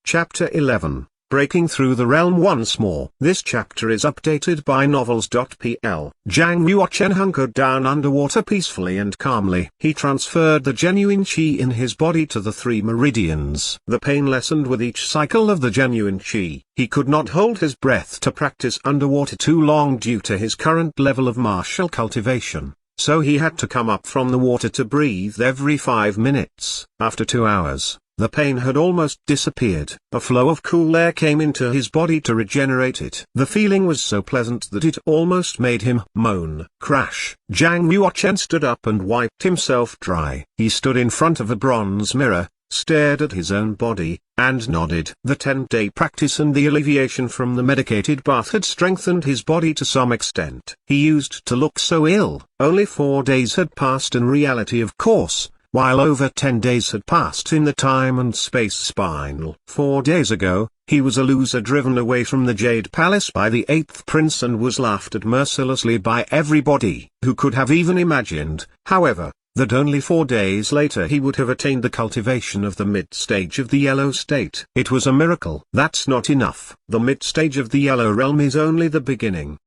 Chapter 11. Breaking Through the Realm Once More. This chapter is updated by Novels.pl. Zhang Yuochen hunkered down underwater peacefully and calmly. He transferred the genuine qi in his body to the 3 meridians. The pain lessened with each cycle of the genuine qi. He could not hold his breath to practice underwater too long due to his current level of martial cultivation, so he had to come up from the water to breathe every 5 minutes. After 2 hours, the pain had almost disappeared. A flow of cool air came into his body to regenerate it. The feeling was so pleasant that it almost made him moan. Crash! Zhang Yuochen stood up and wiped himself dry. He stood in front of a bronze mirror, stared at his own body, and nodded. The 10-day practice and the alleviation from the medicated bath had strengthened his body to some extent. He used to look so ill. Only 4 days had passed in reality, of course, while over 10 days had passed in the time and space spinal. 4 days ago, he was a loser driven away from the Jade Palace by the 8th prince and was laughed at mercilessly by everybody. Who could have even imagined, however, that only 4 days later he would have attained the cultivation of the mid-stage of the yellow state? It was a miracle. That's not enough. The mid-stage of the yellow realm is only the beginning.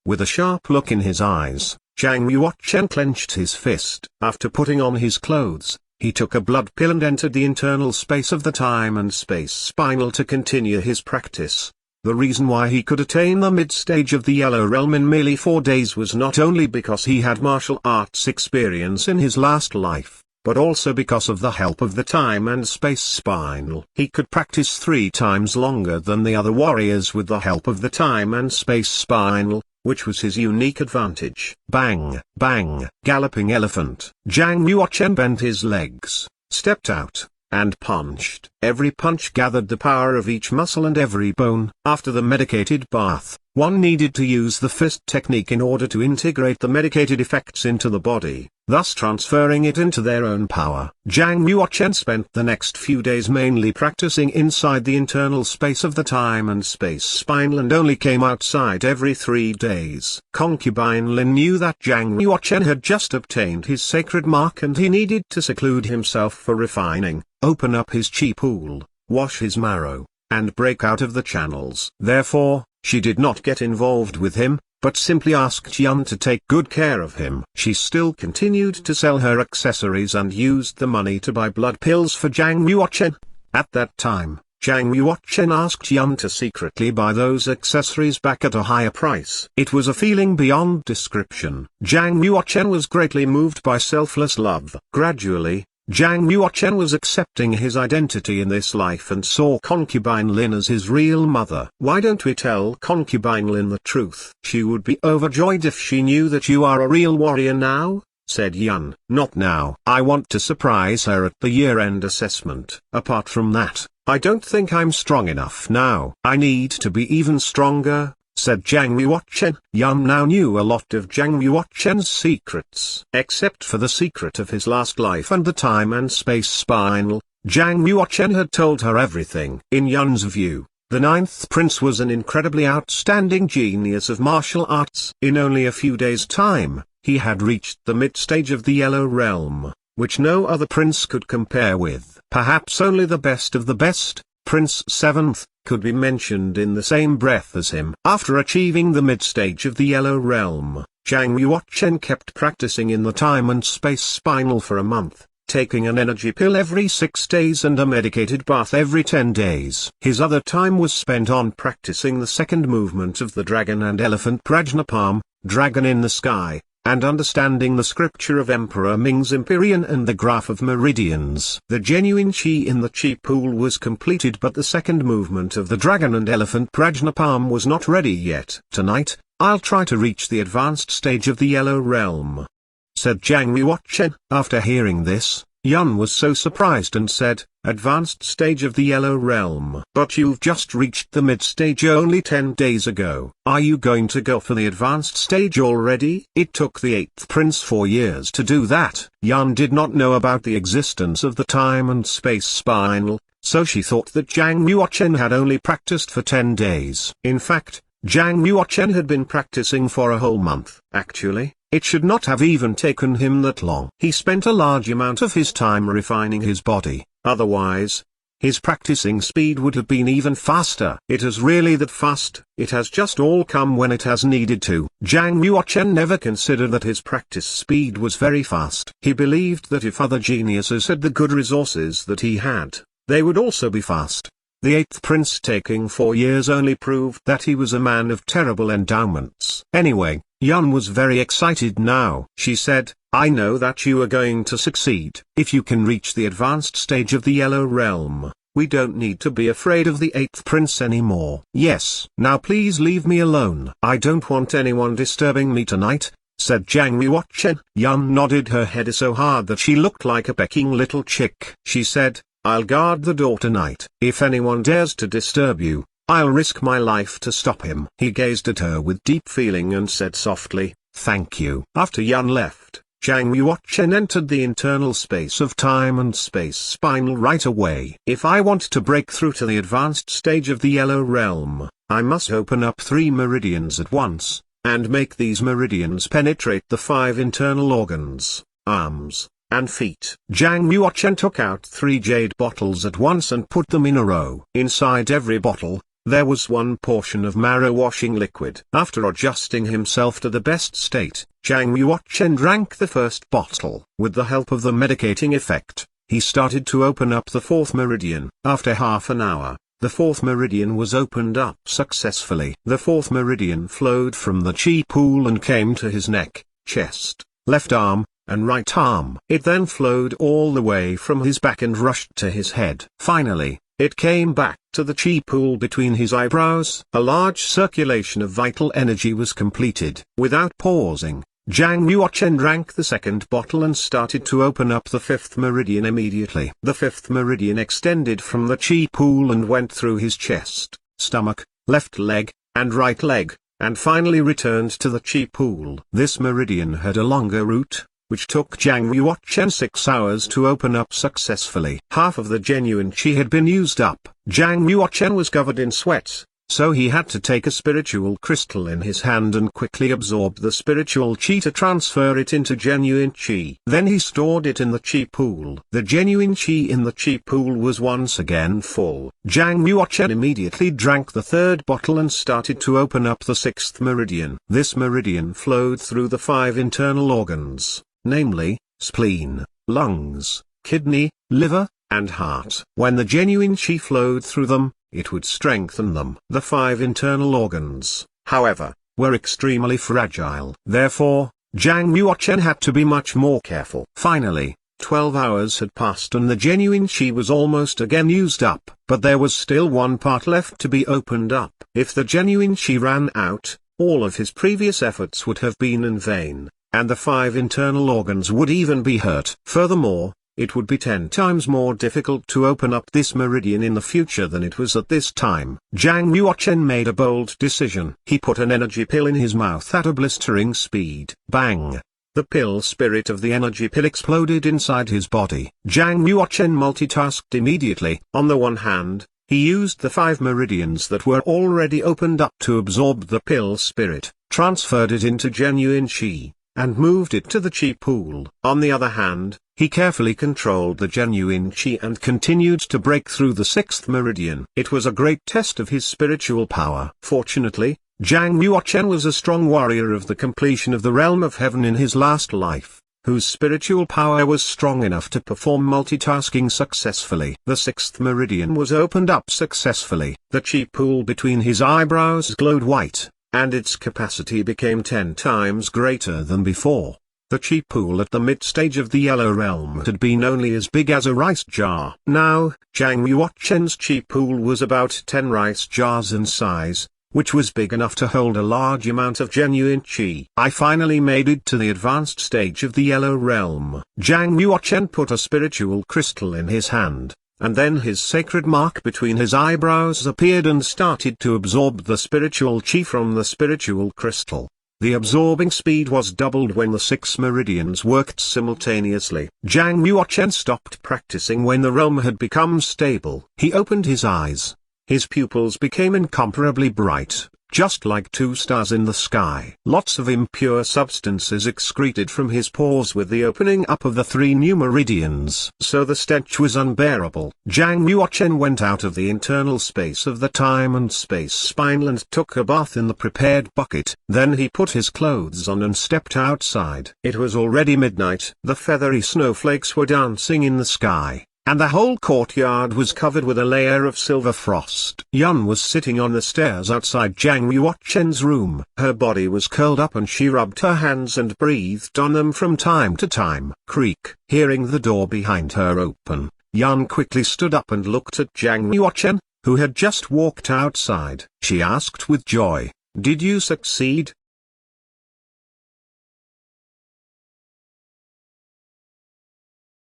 With a sharp look in his eyes, Zhang Yuochen clenched his fist. After putting on his clothes, he took a blood pill and entered the internal space of the time and space spinal to continue his practice. The reason why he could attain the mid-stage of the yellow realm in merely 4 days was not only because he had martial arts experience in his last life, but also because of the help of the time and space spinal. He could practice 3 times longer than the other warriors with the help of the time and space spinal, which was his unique advantage. Bang! Bang! Galloping elephant. Zhang Yuochen bent his legs, stepped out, and punched. Every punch gathered the power of each muscle and every bone. After the medicated bath, one needed to use the fist technique in order to integrate the medicated effects into the body, thus transferring it into their own power. Zhang Yuochen spent the next few days mainly practicing inside the internal space of the time and space spinal and only came outside every 3 days. Concubine Lin knew that Zhang Yuochen had just obtained his sacred mark and he needed to seclude himself for refining, open up his qi pool, wash his marrow, and break out of the channels. Therefore, she did not get involved with him, but simply asked Yan to take good care of him. She still continued to sell her accessories and used the money to buy blood pills for Zhang Yuochen. At that time, Zhang Yuochen asked Yan to secretly buy those accessories back at a higher price. It was a feeling beyond description. Zhang Yuochen was greatly moved by selfless love. Gradually, Zhang Yuochen was accepting his identity in this life and saw Concubine Lin as his real mother. Why don't we tell Concubine Lin the truth? She would be overjoyed if she knew that you are a real warrior now, said Yan. Not now. I want to surprise her at the year-end assessment. Apart from that, I don't think I'm strong enough now. I need to be even stronger, said Zhang Yuochen. Yan now knew a lot of Zhang Yuochen's secrets. Except for the secret of his last life and the time and space spinal, Zhang Yuochen had told her everything. In Yan's view, the 9th prince was an incredibly outstanding genius of martial arts. In only a few days' time, he had reached the mid-stage of the yellow realm, which no other prince could compare with. Perhaps only the best of the best, Prince 7th, could be mentioned in the same breath as him. After achieving the mid-stage of the yellow realm, Zhang Yuochen kept practicing in the time and space spinal for a month, taking an energy pill every 6 days and a medicated bath every 10 days. His other time was spent on practicing the second movement of the dragon and elephant Prajnapam, dragon in the sky, and understanding the scripture of Emperor Ming's Empyrean and the graph of meridians. The genuine qi in the qi pool was completed, but the second movement of the dragon and elephant Prajnapam was not ready yet. Tonight, I'll try to reach the advanced stage of the yellow realm, said Zhang Yuochen. After hearing this, Yan was so surprised and said, advanced stage of the yellow realm. But you've just reached the mid-stage only 10 days ago. Are you going to go for the advanced stage already? It took the 8th prince 4 years to do that. Yan did not know about the existence of the time and space spinal, so she thought that Zhang Yuochen had only practiced for 10 days. In fact, Zhang Yuochen had been practicing for a whole month. Actually, it should not have even taken him that long. He spent a large amount of his time refining his body, otherwise, his practicing speed would have been even faster. It is really that fast, it has just all come when it has needed to. Zhang Yuochen never considered that his practice speed was very fast. He believed that if other geniuses had the good resources that he had, they would also be fast. The 8th prince taking 4 years only proved that he was a man of terrible endowments. Anyway, Yun was very excited now. She said, I know that you are going to succeed. If you can reach the advanced stage of the Yellow Realm, we don't need to be afraid of the 8th prince anymore. Yes. Now please leave me alone. I don't want anyone disturbing me tonight, said Zhang Yuochen. Yun nodded her head so hard that she looked like a pecking little chick. She said, I'll guard the door tonight. If anyone dares to disturb you, I'll risk my life to stop him. He gazed at her with deep feeling and said softly, thank you. After Yun left, Zhang Yuochen entered the internal space of time and space spinal right away. If I want to break through to the advanced stage of the Yellow Realm, I must open up 3 meridians at once, and make these meridians penetrate the 5 internal organs, arms, and feet. Zhang Yuochen took out 3 jade bottles at once and put them in a row. Inside every bottle, there was 1 portion of marrow washing liquid. After adjusting himself to the best state, Zhang Yuochen drank the first bottle. With the help of the medicating effect, he started to open up the 4th meridian. After half an hour, the 4th meridian was opened up successfully. The 4th meridian flowed from the chi pool and came to his neck, chest, left arm, and right arm. It then flowed all the way from his back and rushed to his head. Finally, it came back to the chi pool between his eyebrows. A large circulation of vital energy was completed. Without pausing, Zhang Yuochen drank the 2nd bottle and started to open up the 5th meridian immediately. The 5th meridian extended from the chi pool and went through his chest, stomach, left leg, and right leg, and finally returned to the chi pool. This meridian had a longer route, which took Zhang Yuochen 6 hours to open up successfully. Half of the genuine qi had been used up. Zhang Yuochen was covered in sweat, so he had to take a spiritual crystal in his hand and quickly absorb the spiritual qi to transfer it into genuine qi. Then he stored it in the qi pool. The genuine qi in the qi pool was once again full. Zhang Yuochen immediately drank the 3rd bottle and started to open up the 6th meridian. This meridian flowed through the 5 internal organs, namely, spleen, lungs, kidney, liver, and heart. When the genuine qi flowed through them, it would strengthen them. The 5 internal organs, however, were extremely fragile. Therefore, Zhang Yuochen had to be much more careful. Finally, 12 hours had passed and the genuine qi was almost again used up, but there was still 1 part left to be opened up. If the genuine qi ran out, all of his previous efforts would have been in vain, and the 5 internal organs would even be hurt. Furthermore, it would be 10 times more difficult to open up this meridian in the future than it was at this time. Zhang Yuochen made a bold decision. He put an energy pill in his mouth at a blistering speed. Bang! The pill spirit of the energy pill exploded inside his body. Zhang Yuochen multitasked immediately. On the one hand, he used the 5 meridians that were already opened up to absorb the pill spirit, transferred it into genuine qi, and moved it to the chi pool. On the other hand, he carefully controlled the genuine qi and continued to break through the 6th meridian. It was a great test of his spiritual power. Fortunately, Zhang Yuochen was a strong warrior of the completion of the realm of heaven in his last life, whose spiritual power was strong enough to perform multitasking successfully. The 6th meridian was opened up successfully. The chi pool between his eyebrows glowed white, and its capacity became 10 times greater than before. The chi pool at the mid-stage of the Yellow Realm had been only as big as a rice jar. Now, Zhang Yuochen's chi pool was about 10 rice jars in size, which was big enough to hold a large amount of genuine qi. I finally made it to the advanced stage of the Yellow Realm. Zhang Yuochen put a spiritual crystal in his hand, and then his sacred mark between his eyebrows appeared and started to absorb the spiritual qi from the spiritual crystal. The absorbing speed was doubled when the 6 meridians worked simultaneously. Zhang Yuochen stopped practicing when the realm had become stable. He opened his eyes. His pupils became incomparably bright, just like two stars in the sky. Lots of impure substances excreted from his pores with the opening up of the 3 new meridians. So the stench was unbearable. Zhang Yuochen went out of the internal space of the time and space spinel and took a bath in the prepared bucket. Then he put his clothes on and stepped outside. It was already midnight. The feathery snowflakes were dancing in the sky, and the whole courtyard was covered with a layer of silver frost. Yun was sitting on the stairs outside Zhang Yuochen's room. Her body was curled up and she rubbed her hands and breathed on them from time to time. Creak. Hearing the door behind her open, Yun quickly stood up and looked at Zhang Yuochen, who had just walked outside. She asked with joy, "Did you succeed?"